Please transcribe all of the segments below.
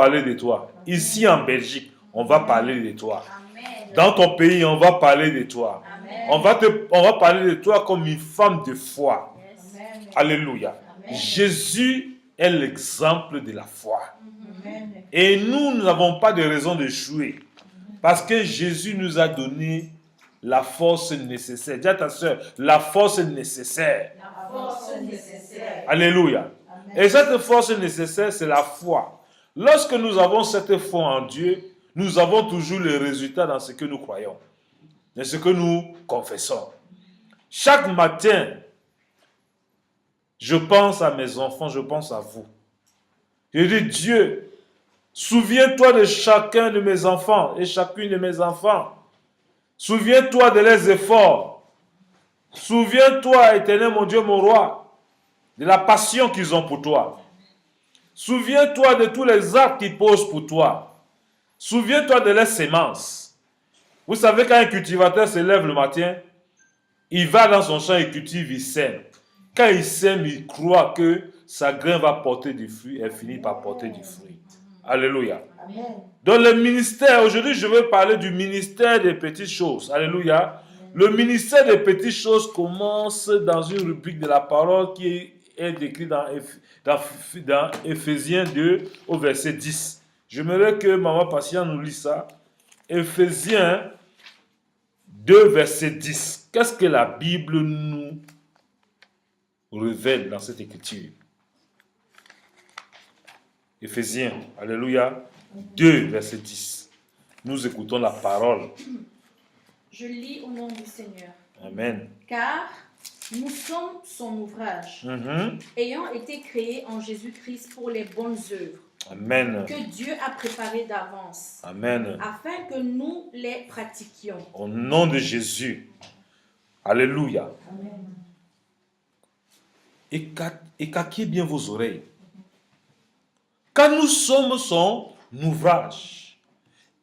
parler de toi. Ici en Belgique, on va parler de toi. Dans ton pays, on va parler de toi. On va parler de toi comme une femme de foi. Alléluia. Jésus est l'exemple de la foi. Et nous n'avons pas de raison de jouer. Parce que Jésus nous a donné la force nécessaire. Dis à ta soeur, la force nécessaire. La force nécessaire. Alléluia. Et cette force nécessaire, c'est la foi. Lorsque nous avons cette foi en Dieu, nous avons toujours le résultat dans ce que nous croyons, dans ce que nous confessons. Chaque matin, je pense à mes enfants, je pense à vous. Je dis, Dieu, souviens-toi de chacun de mes enfants et chacune de mes enfants. Souviens-toi de leurs efforts. Souviens-toi, éternel mon Dieu, mon roi, de la passion qu'ils ont pour toi. Souviens-toi de tous les actes qu'ils posent pour toi. Souviens-toi de leurs semences. Vous savez, quand un cultivateur se lève le matin, il va dans son champ, il cultive, il sème. Quand il sème, il croit que sa graine va porter du fruit, elle finit par porter du fruit. Alléluia. Amen. Dans le ministère, aujourd'hui je veux parler du ministère des petites choses. Alléluia. Le ministère des petites choses commence dans une rubrique de la parole qui est décrite dans Éphésiens 2 au verset 10. J'aimerais que Maman Patient nous lise ça. Éphésiens 2 verset 10. Qu'est-ce que la Bible nous révèle dans cette écriture? Éphésiens, alléluia, 2 verset 10. Nous écoutons la parole. Je lis au nom du Seigneur. Amen. Car nous sommes son ouvrage, ayant été créés en Jésus-Christ pour les bonnes œuvres Amen. que Dieu a préparées d'avance, Amen. afin que nous les pratiquions. Au nom de Jésus. Alléluia. Amen. Écarquez bien vos oreilles. Quand nous sommes son ouvrage,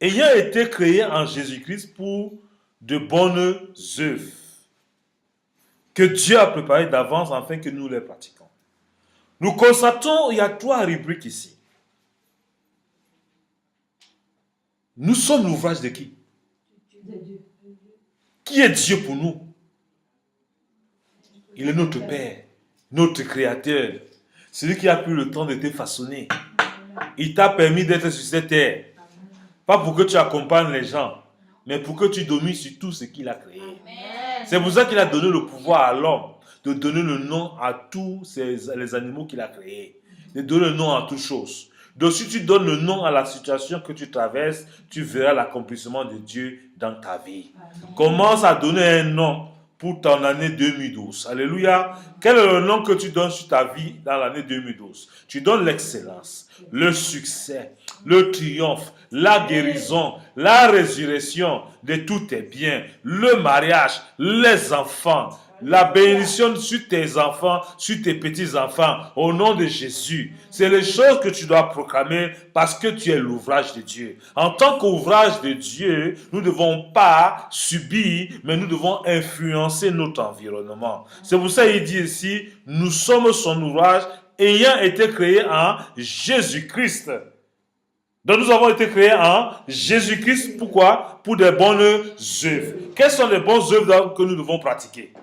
ayant été créés en Jésus-Christ pour de bonnes œuvres, que Dieu a préparées d'avance afin que nous les pratiquions. Nous constatons, il y a 3 rubriques ici. Nous sommes l'ouvrage de qui? De Dieu. Qui est Dieu pour nous? Il est notre Père, notre Créateur, celui qui a pris le temps de te façonner. Il t'a permis d'être sur cette terre. Pas pour que tu accompagnes les gens, mais pour que tu domines sur tout ce qu'il a créé. C'est pour ça qu'il a donné le pouvoir à l'homme de donner le nom à tous les animaux qu'il a créés, de donner le nom à toutes choses. Donc si tu donnes le nom à la situation que tu traverses, tu verras l'accomplissement de Dieu dans ta vie. Commence à donner un nom pour ton année 2012. Alléluia. Quel est le nom que tu donnes sur ta vie dans l'année 2012? Tu donnes l'excellence, le succès, le triomphe, la guérison, la résurrection de tous tes biens, le mariage, les enfants, la bénédiction sur tes enfants, sur tes petits-enfants, au nom de Jésus. C'est les choses que tu dois proclamer parce que tu es l'ouvrage de Dieu. En tant qu'ouvrage de Dieu, nous ne devons pas subir, mais nous devons influencer notre environnement. C'est pour ça qu'il dit ici, nous sommes son ouvrage ayant été créés en Jésus-Christ. Donc nous avons été créés en Jésus-Christ. Pourquoi? Pour des bonnes œuvres. Quelles sont les bonnes œuvres que nous devons pratiquer?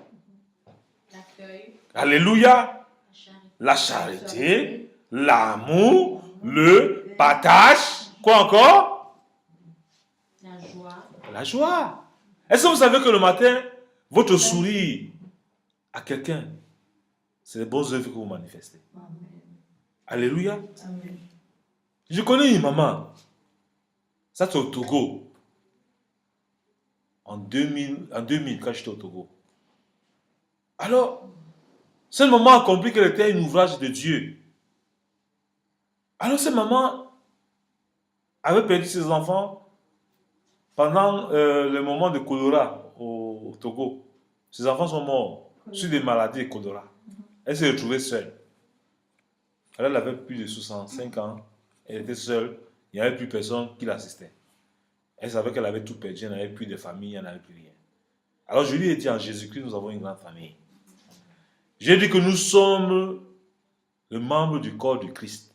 Alléluia. La charité, l'amour, le partage. Quoi encore? La joie. La joie. Est-ce que vous savez que le matin, votre sourire à quelqu'un, c'est les bonnes œuvres que vous manifestez? Alléluia. Amen. Je connais une maman. Ça, c'est au Togo. En 2000, quand j'étais au Togo. Alors, cette maman a compris qu'elle était un ouvrage de Dieu. Alors, cette maman avait perdu ses enfants pendant le moment de choléra au Togo. Ses enfants sont morts sur des maladies de choléra. Elle s'est retrouvée seule. Alors, elle avait plus de 65 ans. Elle était seule. Il n'y avait plus personne qui l'assistait. Elle savait qu'elle avait tout perdu. Elle n'avait plus de famille. Elle n'avait plus rien. Alors, je lui ai dit, en Jésus-Christ, nous avons une grande famille. J'ai dit que nous sommes le membre du corps du Christ.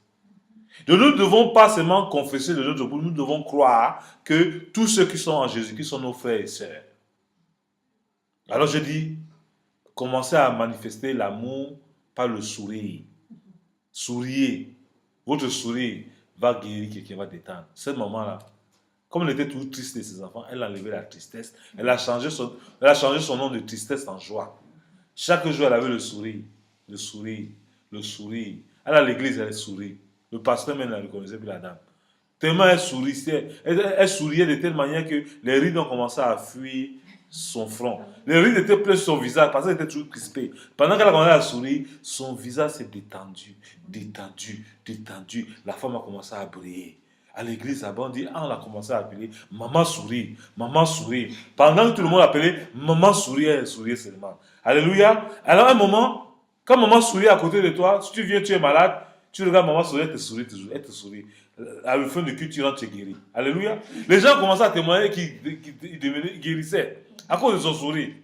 Donc nous ne devons pas seulement confesser de notre bouche, nous devons croire que tous ceux qui sont en Jésus-Christ sont nos frères et sœurs. Alors je dis, commencez à manifester l'amour par le sourire. Souriez. Votre sourire va guérir quelqu'un, va détendre. Cette maman-là, comme elle était toute triste de ses enfants, elle a enlevé la tristesse. Elle a changé son nom de tristesse en joie. Chaque jour, elle avait le sourire. Le sourire. Le sourire. Elle à l'église, elle sourit. Le pasteur même ne reconnaissait plus la dame. Tellement elle souriait, elle souriait de telle manière que les rides ont commencé à fuir son front. Les rides étaient pleins sur son visage parce qu'elle était toujours crispée. Pendant qu'elle a commencé à sourire, son visage s'est détendu, détendu, détendu. La femme a commencé à briller. À l'église, on dit, on a commencé à appeler maman sourit, maman sourit. Pendant que tout le monde appelait maman sourit, elle souriait seulement. Alléluia. Alors à un moment, quand maman sourit à côté de toi, si tu viens, tu es malade, tu regardes maman sourire, elle te sourit toujours, elle te sourit. À la fin de culte, tu rentres, tu es guéri. Alléluia. Les gens commençaient à témoigner qu'ils guérissaient à cause de son sourire.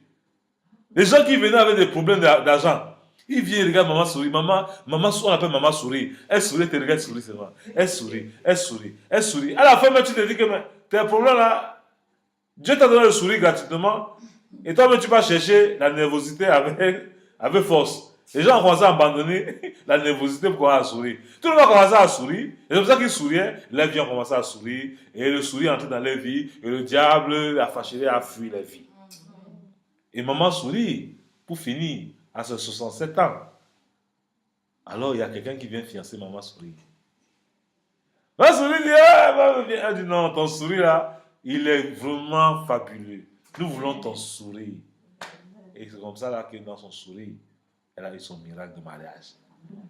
Les gens qui venaient avec des problèmes d'argent, ils viennent, regardent maman sourire. Maman, on appelle maman sourire. Elle sourit, elle te regarde sourire seulement. Elle sourit, elle sourit, elle sourit. À la fin, même, tu te dis que tes problèmes là, Dieu t'a donné le sourire gratuitement. Et toi-même, tu vas chercher la nervosité avec force. Les gens ont commencé à abandonner la nervosité pour commencer à sourire. Tout le monde a commencé à sourire. Et c'est pour ça qu'ils souriaient. Les vies ont commencé à sourire. Et le sourire est entré dans leur vie. Et le diable, la fâcherie a fui la vie. Et maman sourit pour finir à ses 67 ans. Alors il y a quelqu'un qui vient fiancer maman sourit. Ma souris dit, elle dit non, ton sourire là, il est vraiment fabuleux. Nous voulons ton sourire. Et c'est comme ça là que dans son sourire, elle a eu son miracle de mariage.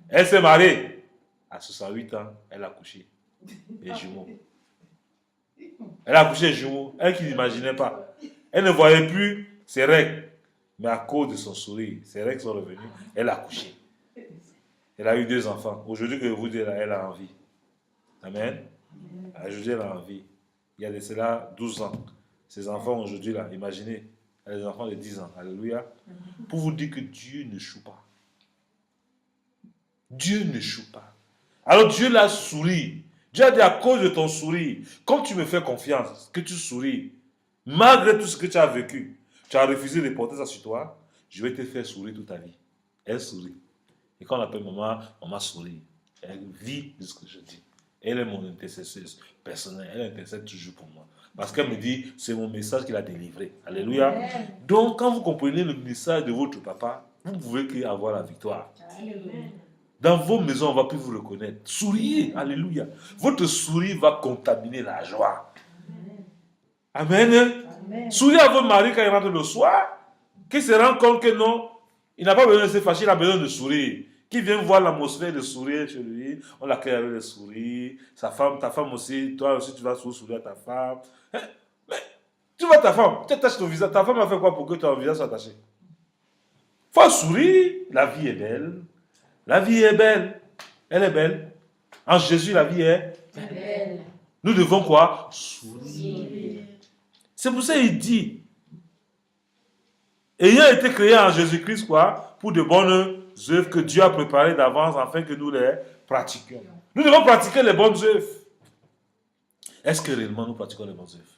Elle s'est mariée. À 68 ans, elle a couché des jumeaux. Elle a couché des jumeaux. Elle qui n'imaginait pas. Elle ne voyait plus ses règles. Mais à cause de son sourire, ses règles sont revenues. Elle a couché. Elle a eu 2 enfants. Aujourd'hui, que je vous dis, elle a envie. Amen. Aujourd'hui, elle a envie. Il y a de cela 12 ans. Ces enfants aujourd'hui, là, imaginez. Elle a des enfants de 10 ans. Alléluia. Pour vous dire que Dieu ne choue pas. Dieu ne choue pas. Alors Dieu l'a souri. Dieu a dit à cause de ton sourire, comme tu me fais confiance, que tu souris, malgré tout ce que tu as vécu, tu as refusé de porter ça sur toi, je vais te faire sourire toute ta vie. Elle sourit. Et quand on appelle maman, maman sourit. Elle vit de ce que je dis. Elle est mon intercesseuse personnelle. Elle intercède toujours pour moi. Parce qu'elle me dit, c'est mon message qu'il a délivré. Alléluia. Amen. Donc, quand vous comprenez le message de votre papa, vous ne pouvez qu'avoir la victoire. Amen. Dans vos maisons, on ne va plus vous reconnaître. Souriez. Alléluia. Votre sourire va contaminer la joie. Amen. Amen. Souriez à votre mari quand il rentre le soir, qu'il se rend compte que non, il n'a pas besoin de se fâcher, il a besoin de sourire. Qui vient voir l'atmosphère de sourire chez lui, on l'accueille avec le sourire. Sa femme, ta femme aussi, toi aussi tu vas sourire à ta femme. Mais tu vois ta femme, tu attaches ton visage. Ta femme a fait quoi pour que ton visage soit attaché? Il faut sourire. La vie est belle. La vie est belle. Elle est belle. En Jésus, la vie est belle. Nous devons quoi? Sourire. C'est pour ça qu'il dit, ayant été créé en Jésus-Christ, quoi, pour de bonnes œuvres que Dieu a préparées d'avance afin que nous les pratiquions. Nous devons pratiquer les bonnes œuvres. Est-ce que réellement nous pratiquons les bonnes œuvres?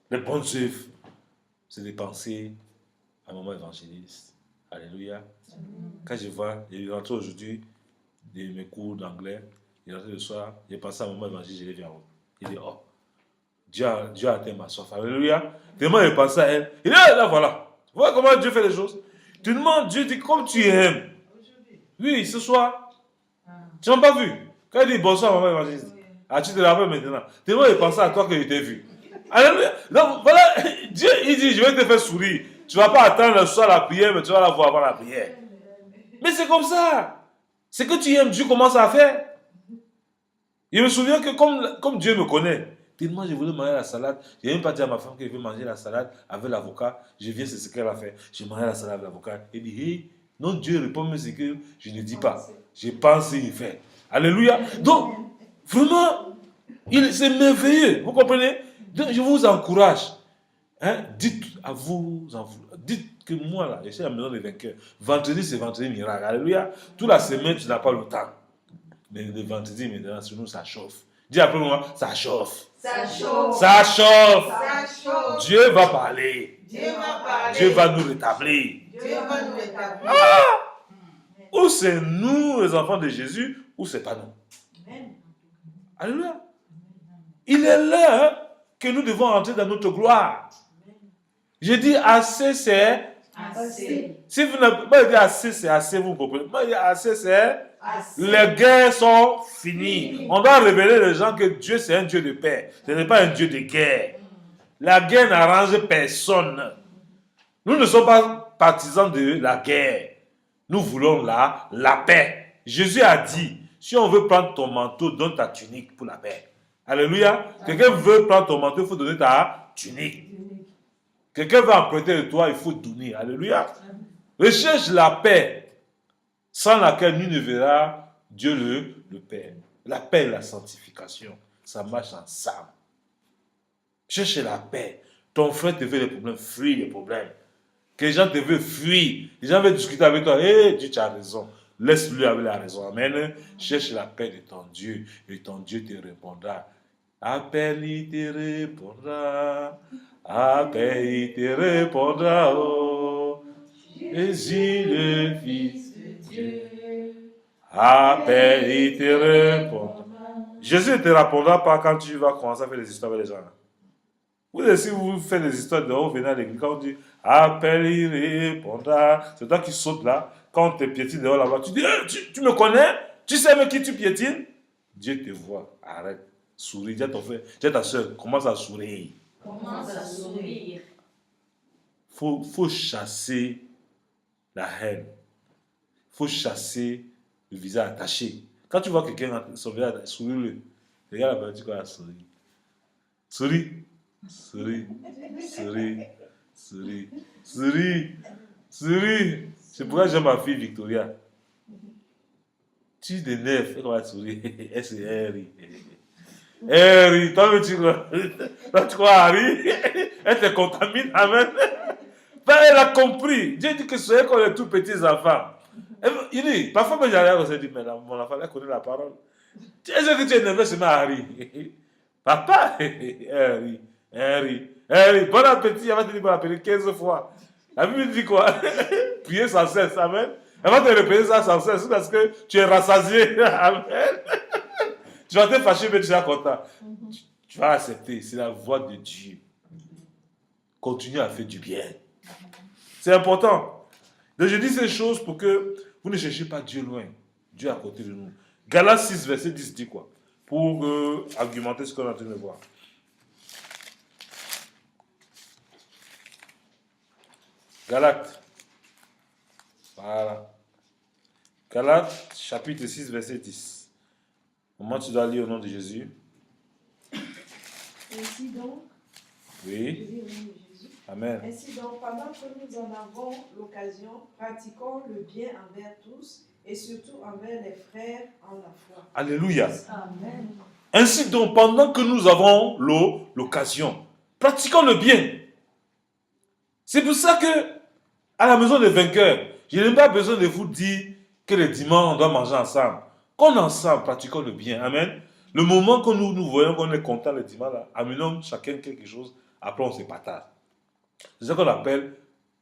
Les bonnes œuvres, c'est des pensées à maman évangéliste. Alléluia. Quand je vois, je rentre aujourd'hui de mes cours d'anglais, je rentre le soir, j'ai pensé à maman évangéliste, je l'ai vu en haut. Il dit, oh, Dieu a atteint ma soif. Alléluia. Tellement il pense à elle. Il dit, là voilà. Tu vois comment Dieu fait les choses? Tu demandes, Dieu dit, comme tu aimes. Oui, ce soir. Tu n'as pas vu. Quand il dit bonsoir, maman évangéliste. Ah, tu te rappelles maintenant. Tellement il pensait à toi que je t'ai vu. Alléluia. Donc voilà, Dieu, il dit, je vais te faire sourire. Tu ne vas pas attendre le soir la prière, mais tu vas la voir avant la prière. Mais c'est comme ça. C'est que tu aimes, Dieu commence à faire. Je me souviens que comme Dieu me connaît, tellement je voulais manger la salade, je n'ai même pas dit à ma femme que je veux manger la salade avec l'avocat. Je viens, c'est ce qu'elle a fait. Je mange la salade avec l'avocat. Elle dit, hey, non, Dieu répond, mais c'est que je ne dis pas. Je pense et il fait. Alléluia. Donc, vraiment, c'est merveilleux. Vous comprenez? Donc, je vous encourage. Hein? Dites que moi, là, je suis à la maison des vainqueurs. Vendredi, c'est vendredi miracle. Alléluia. Toute la semaine, tu n'as pas le temps. Mais le vendredi, maintenant, sur nous, ça chauffe. Dis après moi, ça chauffe. Ça chauffe. Ça chauffe. Ça chauffe. Dieu va parler. Dieu va parler. Dieu va nous rétablir. Dieu va nous rétablir. Ou c'est nous, les enfants de Jésus, ou c'est pas nous. Amen. Alléluia. Il est l'heure que nous devons entrer dans notre gloire. Je dis assez, c'est... Assez. Si vous n'avez pas dit assez, c'est assez, vous comprenez. Moi, je dis assez, c'est... Assez. Les guerres sont finies. On doit révéler les gens que Dieu, c'est un Dieu de paix. Ce n'est pas un Dieu de guerre. La guerre n'arrange personne. Nous ne sommes pas partisans de la guerre. Nous voulons la paix. Jésus a dit, si on veut prendre ton manteau, donne ta tunique pour la paix. Alléluia. Quelqu'un veut prendre ton manteau, il faut donner ta tunique. Quelqu'un veut emprunter de toi, il faut donner. Alléluia. Recherche la paix, sans laquelle nul ne verra Dieu le Père. La paix et la sanctification, ça marche ensemble. Cherche la paix. Ton frère te fait des problèmes, fuis les problèmes. Que les gens te veulent fuir. Les gens veulent discuter avec toi. Hey, Dieu, tu as raison. Laisse-lui avec la raison. Amen. Cherche la paix de ton Dieu et ton Dieu te répondra. Appelle, il te répondra. Appelle, il te répondra. Oh, Jésus, le Fils de Dieu. Appelle, il te répondra. Jésus ne te répondra pas quand tu vas commencer à faire des histoires avec les gens. Vous, si vous faites des histoires de haut, venez à l'église, quand on dit appelle, il répondra. C'est toi qui sautes là. Quand on te piétine dehors là-bas, tu dis tu me connais? Tu sais même qui tu piétines? Dieu te voit. Arrête. Souris. Dis à ton frère, dis à ta soeur, commence à sourire. Commence à sourire. Faut chasser la haine. Faut chasser le visage attaché. Quand tu vois quelqu'un, son visage attaché, souris-le. Regarde là-bas, tu vas sourire. Souris. Souris, souris, souris, souris, souris. C'est pourquoi j'aime ma fille Victoria. Tu t'énerves, elle va sourire. Elle se rit. Elle rit. Toi, tu crois Harry? Elle te contamine, amen. Ben, elle a compris. Dieu dit que soyez comme les tout petits enfants. Il dit, parfois, mais j'arrive à se dire, mais mon enfant, elle connaît la parole. Est-ce que tu es énervé, c'est ma Harry? Papa, elle rit. Harry, bon appétit, elle va te dire bon appétit 15 fois. La Bible dit quoi? Prier sans cesse, amen. Elle va te répéter ça sans cesse parce que tu es rassasié, amen. Tu vas te fâcher, mais tu seras content. Tu vas accepter, c'est la voix de Dieu. Continue à faire du bien. C'est important. Donc je dis ces choses pour que vous ne cherchiez pas Dieu loin. Dieu à côté de nous. Galates 6, verset 10 dit quoi? Pour argumenter ce qu'on est en train de voir. Galates. Voilà. Galates, chapitre 6, verset 10. Comment tu dois lire au nom de Jésus? Ainsi donc, Oui. je dis au nom de Jésus. Amen. Ainsi donc, pendant que nous en avons l'occasion, pratiquons le bien envers tous et surtout envers les frères en la foi. Alléluia. Amen. Ainsi donc, pendant que nous avons l'occasion, pratiquons le bien. C'est pour ça que, à la maison des vainqueurs, je n'ai pas besoin de vous dire que le dimanche, on doit manger ensemble. Qu'on ensemble, pratiquons le bien. Amen. Le moment que nous voyons qu'on est content le dimanche, là, amenons chacun quelque chose, après on se partage. C'est ça qu'on appelle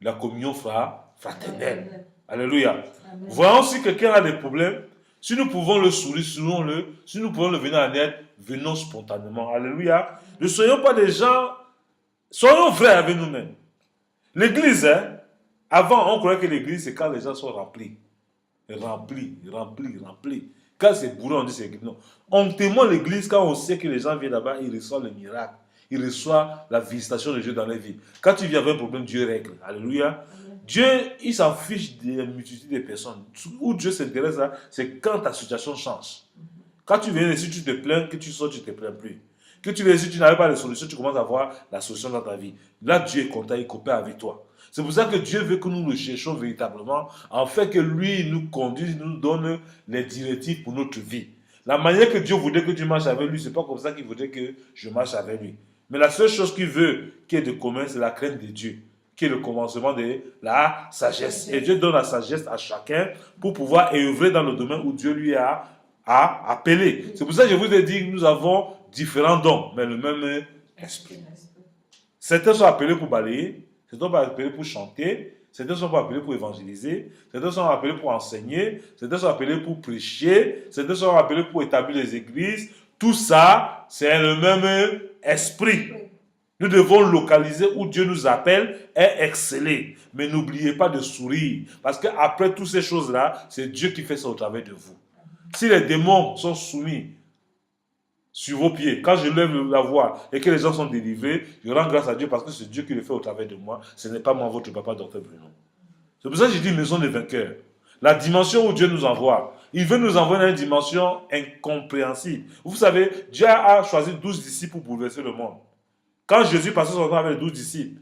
la communion fraternelle. Alléluia. Amen. Voyons si quelqu'un a des problèmes. Si nous pouvons le sourire, soulignons-le. Si nous pouvons le venir en aide, venons spontanément. Alléluia. Ne soyons pas des gens, soyons vrais avec nous-mêmes. L'église, avant, on croyait que l'église, c'est quand les gens sont remplis. Remplis. Quand c'est bourré, on dit c'est l'église. Non. On témoigne l'église quand on sait que les gens viennent là-bas, ils reçoivent le miracle. Ils reçoivent la visitation de Dieu dans leur vie. Quand tu viens avec un problème, Dieu règle. Alléluia. Dieu, il s'en fiche des multitudes de personnes. Où Dieu s'intéresse, c'est quand ta situation change. Quand tu viens ici, tu te plains, que tu sors, tu ne te plains plus. Que tu viens ici, tu n'avais pas de solution, tu commences à voir la solution dans ta vie. Là, Dieu est content, il coopère avec toi. C'est pour ça que Dieu veut que nous le cherchions véritablement, en fait que lui nous conduise, nous donne les directives pour notre vie. La manière que Dieu voudrait que tu marches avec lui, c'est pas comme ça qu'il voudrait que je marche avec lui. Mais la seule chose qu'il veut, qui est de commun, c'est la crainte de Dieu, qui est le commencement de la sagesse. Et Dieu donne la sagesse à chacun pour pouvoir œuvrer dans le domaine où Dieu lui a a appelé. C'est pour ça que je vous ai dit que nous avons différents dons, mais le même esprit. Certains sont appelés pour balayer, certains sont appelés pour chanter, certains sont appelés pour évangéliser, certains sont appelés pour enseigner, certains sont appelés pour prêcher, certains sont appelés pour établir les églises. Tout ça, c'est le même esprit. Nous devons localiser où Dieu nous appelle et exceller. Mais n'oubliez pas de sourire. Parce qu'après toutes ces choses-là, c'est Dieu qui fait ça au travers de vous. Si les démons sont soumis sur vos pieds, quand je lève la voix et que les gens sont délivrés, je rends grâce à Dieu parce que c'est Dieu qui le fait au travers de moi. Ce n'est pas moi, votre papa, Dr Bruno. C'est pour ça que je dis maison des vainqueurs. La dimension où Dieu nous envoie, il veut nous envoyer dans une dimension incompréhensible. Vous savez, Dieu a choisi 12 disciples pour bouleverser le monde. Quand Jésus passait son temps avec les 12 disciples,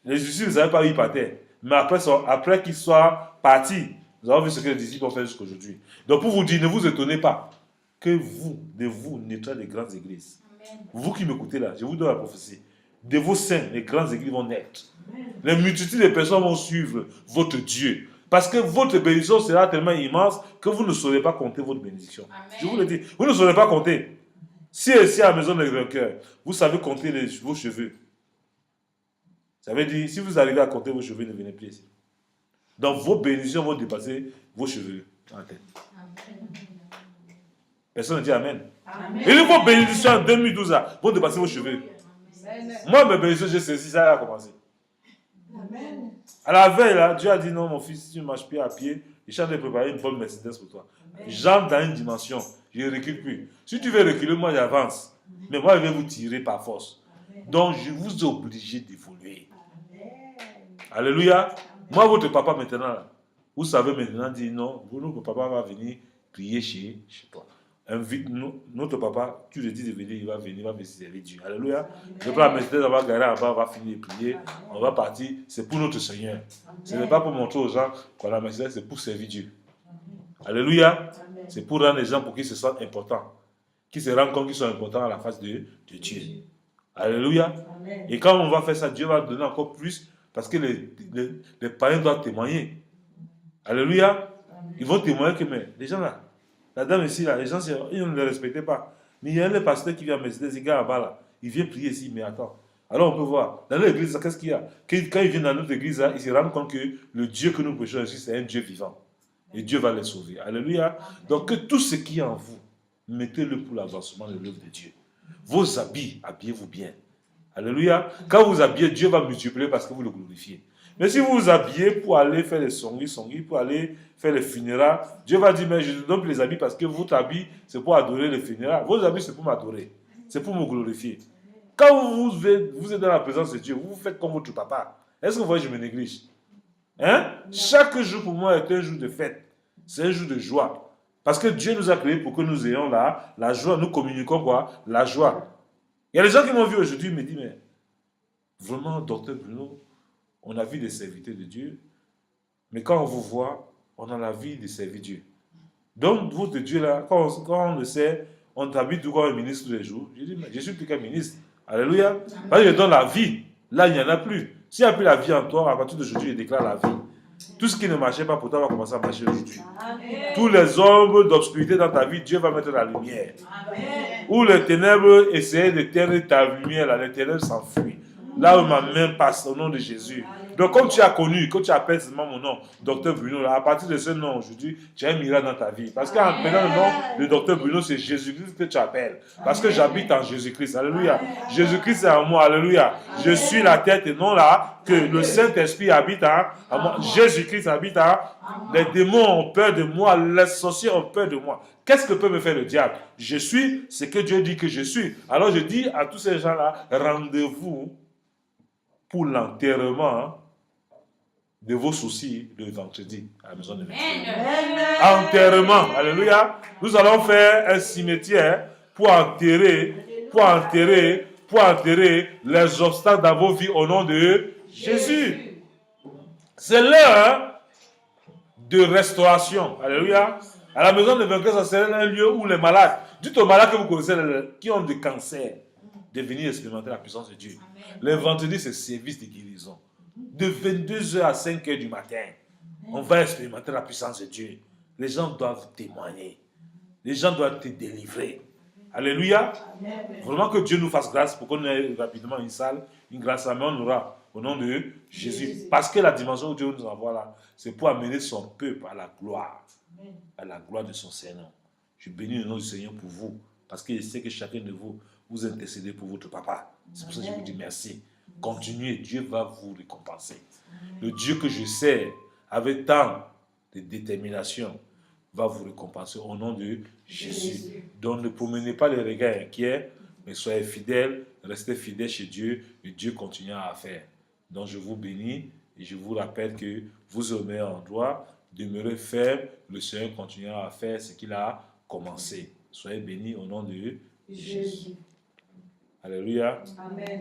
les disciples ne savaient pas où il partait. Mais après qu'ils soient partis, nous avons vu ce que les disciples ont fait jusqu'à aujourd'hui. Donc pour vous dire, ne vous étonnez pas que de vous naîtrez des grandes églises. Amen. Vous qui m'écoutez là, je vous donne la prophétie. De vos saints, les grandes églises vont naître. Amen. Les multitudes de personnes vont suivre votre Dieu. Parce que votre bénédiction sera tellement immense que vous ne saurez pas compter votre bénédiction. Amen. Je vous le dis, vous ne saurez pas compter. Si ici à la maison des vainqueurs, vous savez compter vos cheveux. Ça veut dire, si vous arrivez à compter vos cheveux, ne venez plus ici. Donc vos bénédictions vont dépasser vos cheveux en tête. Amen. Personne ne dit Amen. Amen. Et vos bénédictions en 2012 là, vont dépasser vos cheveux. Amen. Moi, mes bénédictions, j'ai saisi, ça a commencé. Amen. À la veille, là, Dieu a dit non, mon fils, si tu marches pied à pied, je suis en train de préparer une bonne Mercedes pour toi. J'entre dans une dimension, je ne recule plus. Si tu veux reculer, moi j'avance. Mais moi, je vais vous tirer par force. Donc, je vous ai obligé d'évoluer. Alléluia. Moi, votre papa maintenant, là, vous savez maintenant dire non, votre papa va venir prier chez toi. Invite notre papa, tu lui dis de venir, il va venir servir Dieu. Alléluia. Je prends la Mercedes, on va garer en bas, on va finir de prier, on va partir. C'est pour notre Seigneur. Ce n'est pas pour montrer aux gens qu'on a la Mercedes, c'est pour servir Dieu. Alléluia. C'est pour rendre les gens pour qu'ils se sentent importants, qu'ils se rendent compte qu'ils sont importants à la face de Dieu. Alléluia. Amen. Et quand on va faire ça, Dieu va donner encore plus parce que les païens doivent témoigner. Alléluia. Amen. Ils vont témoigner que mais, les gens là, la dame ici, là, les gens ils ne les respectaient pas. Mais il y a un pasteur qui vient à Mercedes, il gars là-bas, là, il vient prier ici, mais attends. Alors on peut voir, dans l'église, qu'est-ce qu'il y a? Quand ils viennent dans notre église, là, ils se rendent compte que le Dieu que nous prêchons ici, c'est un Dieu vivant. Et Dieu va les sauver. Alléluia. Donc que tout ce qui est en vous, mettez-le pour l'avancement de l'œuvre de Dieu. Vos habits, habillez-vous bien. Alléluia. Quand vous habillez, Dieu va multiplier parce que vous le glorifiez. Mais si vous vous habillez pour aller faire les songuis, pour aller faire les funérailles, Dieu va dire, mais je te donne les habits parce que votre habit, c'est pour adorer les funérailles. Vos habits, c'est pour m'adorer. C'est pour me glorifier. Quand vous êtes dans la présence de Dieu, vous faites comme votre papa. Est-ce que vous voyez, je me néglige? Hein? Chaque jour pour moi est un jour de fête. C'est un jour de joie. Parce que Dieu nous a créés pour que nous ayons la joie. Nous communiquons quoi? La joie. Il y a des gens qui m'ont vu aujourd'hui, ils me disent, mais vraiment, Dr Bruno, on a vu des serviteurs de Dieu, mais quand on vous voit, on a la vie de servir Dieu. Donc, votre Dieu là, quand on le sait, on t'habite tout comme un ministre tous les jours. Je dis, mais je suis plus qu'un ministre. Alléluia. Parce que je donne la vie. Là, il n'y en a plus. S'il n'y a plus la vie en toi, à partir d'aujourd'hui, je déclare la vie. Tout ce qui ne marchait pas pour toi va commencer à marcher aujourd'hui. Tous les ombres d'obscurité dans ta vie, Dieu va mettre la lumière. Amen. Où les ténèbres essayaient d'éteindre ta lumière, là, les ténèbres s'enfuient. Là où ma main passe, au nom de Jésus. Donc, comme tu as connu, quand tu appelles seulement mon nom, Dr Bruno, là, à partir de ce nom, aujourd'hui, tu as un miracle dans ta vie. Parce qu'en appelant le nom de Dr Bruno, c'est Jésus-Christ que tu appelles. Parce que j'habite en Jésus-Christ. Alléluia. Jésus-Christ est en moi. Alléluia. Je suis la tête et non là, que le Saint-Esprit habite en moi. Jésus-Christ habite en moi. Les démons ont peur de moi. Les sorciers ont peur de moi. Qu'est-ce que peut me faire le diable? Je suis ce que Dieu dit que je suis. Alors je dis à tous ces gens-là, rendez-vous pour l'enterrement de vos soucis le vendredi à la maison de Dieu. Enterrement, alléluia. Nous allons faire un cimetière pour enterrer les obstacles dans vos vies au nom de Jésus. C'est l'heure de restauration, alléluia. À la maison de vainqueurs, ça serait un lieu où les malades, dites aux malades que vous connaissez, qui ont du cancer, de venir expérimenter la puissance de Dieu. Amen. Les vendredis, c'est service de guérison. De 22h à 5h du matin, on va expérimenter la puissance de Dieu. Les gens doivent témoigner. Les gens doivent te délivrer. Alléluia. Vraiment que Dieu nous fasse grâce pour qu'on ait rapidement une salle, une grâce, mais on aura au nom de Jésus. Parce que la dimension où Dieu nous envoie là, c'est pour amener son peuple à la gloire de son Seigneur. Je bénis le nom du Seigneur pour vous, parce que je sais que chacun de vous, vous intercédez pour votre papa. C'est pour ça que je vous dis merci. Continuez, Dieu va vous récompenser. Le Dieu que je sers avec tant de détermination va vous récompenser au nom de Jésus. Donc ne promenez pas les regards inquiets, mais soyez fidèles, restez fidèles chez Dieu et Dieu continuera à faire. Donc je vous bénis et je vous rappelle que vous aimez en droit, demeurez ferme, le Seigneur continuera à faire ce qu'il a commencé. Soyez bénis au nom de Jésus. Alléluia. Amen.